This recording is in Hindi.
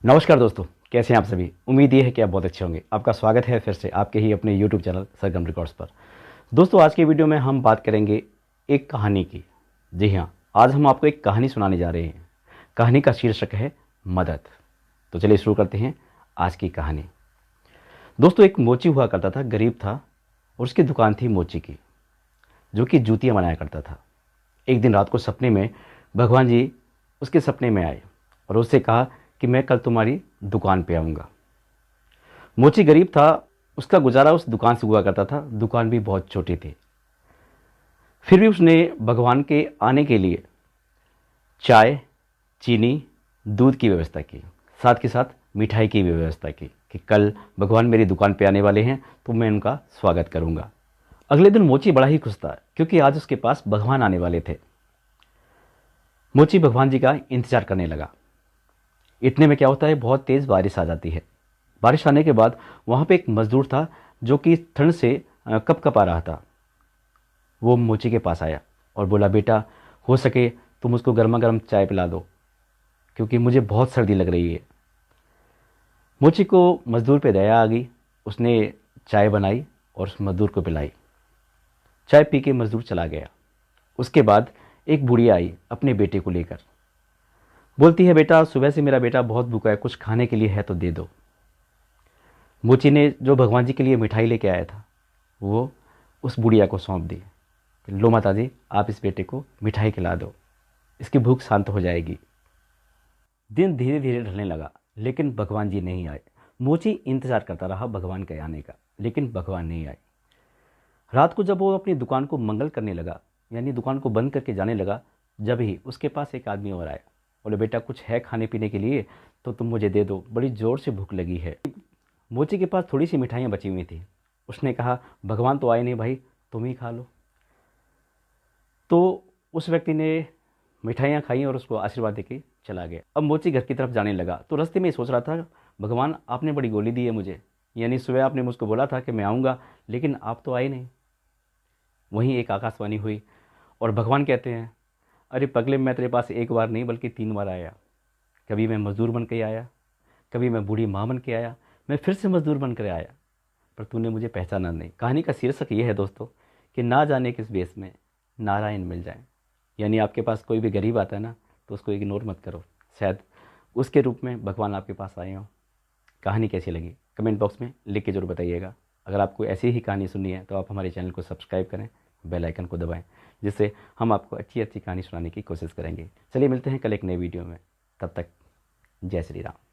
नमस्कार दोस्तों, कैसे हैं आप सभी। उम्मीद ये है कि आप बहुत अच्छे होंगे। आपका स्वागत है फिर से आपके ही अपने YouTube चैनल सरगम रिकॉर्ड्स पर। दोस्तों, आज के वीडियो में हम बात करेंगे एक कहानी की। जी हाँ, आज हम आपको एक कहानी सुनाने जा रहे हैं। कहानी का शीर्षक है मदद। तो चलिए शुरू करते हैं आज की कहानी। दोस्तों, एक मोची हुआ करता था, गरीब था और उसकी दुकान थी मोची की, जो कि जूतियाँ बनाया करता था। एक दिन रात को सपने में भगवान जी उसके सपने में आए और उससे कहा कि मैं कल तुम्हारी दुकान पे आऊँगा। मोची गरीब था, उसका गुजारा उस दुकान से हुआ करता था। दुकान भी बहुत छोटी थी। फिर भी उसने भगवान के आने के लिए चाय, चीनी, दूध की व्यवस्था की, साथ के साथ मिठाई की भी व्यवस्था की कि कल भगवान मेरी दुकान पे आने वाले हैं तो मैं उनका स्वागत करूंगा। अगले दिन मोची बड़ा ही खुश था क्योंकि आज उसके पास भगवान आने वाले थे। मोची भगवान जी का इंतजार करने लगा। इतने में क्या होता है, बहुत तेज़ बारिश आ जाती है। बारिश आने के बाद वहाँ पे एक मज़दूर था जो कि ठंड से कँप-कँपा रहा था। वो मोची के पास आया और बोला, बेटा हो सके तो मुझको गर्मा-गर्म चाय पिला दो क्योंकि मुझे बहुत सर्दी लग रही है। मोची को मज़दूर पे दया आ गई। उसने चाय बनाई और उस मज़दूर को पिलाई। चाय पी के मज़दूर चला गया। उसके बाद एक बुढ़िया आई अपने बेटे को लेकर। बोलती है, बेटा सुबह से मेरा बेटा बहुत भूखा है, कुछ खाने के लिए है तो दे दो। मोची ने जो भगवान जी के लिए मिठाई लेके आया था वो उस बुढ़िया को सौंप दी। लो माता जी, आप इस बेटे को मिठाई खिला दो, इसकी भूख शांत हो जाएगी। दिन धीरे धीरे ढलने लगा लेकिन भगवान जी नहीं आए। मोची इंतजार करता रहा भगवान के आने का, लेकिन भगवान नहीं आए। रात को जब वो अपनी दुकान को मंगल करने लगा, यानी दुकान को बंद करके जाने लगा, जब ही उसके पास एक आदमी और आया। बोले, बेटा कुछ है खाने पीने के लिए तो तुम मुझे दे दो, बड़ी ज़ोर से भूख लगी है। मोची के पास थोड़ी सी मिठाइयाँ बची हुई थी। उसने कहा, भगवान तो आए नहीं भाई, तुम ही खा लो। तो उस व्यक्ति ने मिठाइयाँ खाई और उसको आशीर्वाद देके चला गया। अब मोची घर की तरफ जाने लगा तो रास्ते में ही सोच रहा था, भगवान आपने बड़ी गोली दी है मुझे, यानी सुबह आपने मुझको बोला था कि मैं आऊँगा लेकिन आप तो आए नहीं। वहीं एक आकाशवाणी हुई और भगवान कहते हैं, अरे पगले, मैं तेरे पास एक बार नहीं बल्कि 3 बार आया। कभी मैं मज़दूर बन के आया, कभी मैं बूढ़ी माँ बन के आया, मैं फिर से मज़दूर बन कर आया, पर तूने मुझे पहचाना नहीं। कहानी का शीर्षक ये है दोस्तों कि ना जाने किस बेस में नारायण मिल जाए। यानी आपके पास कोई भी गरीब आता है ना, तो उसको इग्नोर मत करो, शायद उसके रूप में भगवान आपके पास आए हों। कहानी कैसी लगी कमेंट बॉक्स में लिख के जरूर बताइएगा। अगर आपको ऐसी ही कहानी सुननी है तो आप हमारे चैनल को सब्सक्राइब करें, बेल आइकन को दबाएं, जिससे हम आपको अच्छी अच्छी कहानी सुनाने की कोशिश करेंगे। चलिए मिलते हैं कल एक नए वीडियो में। तब तक जय श्री राम।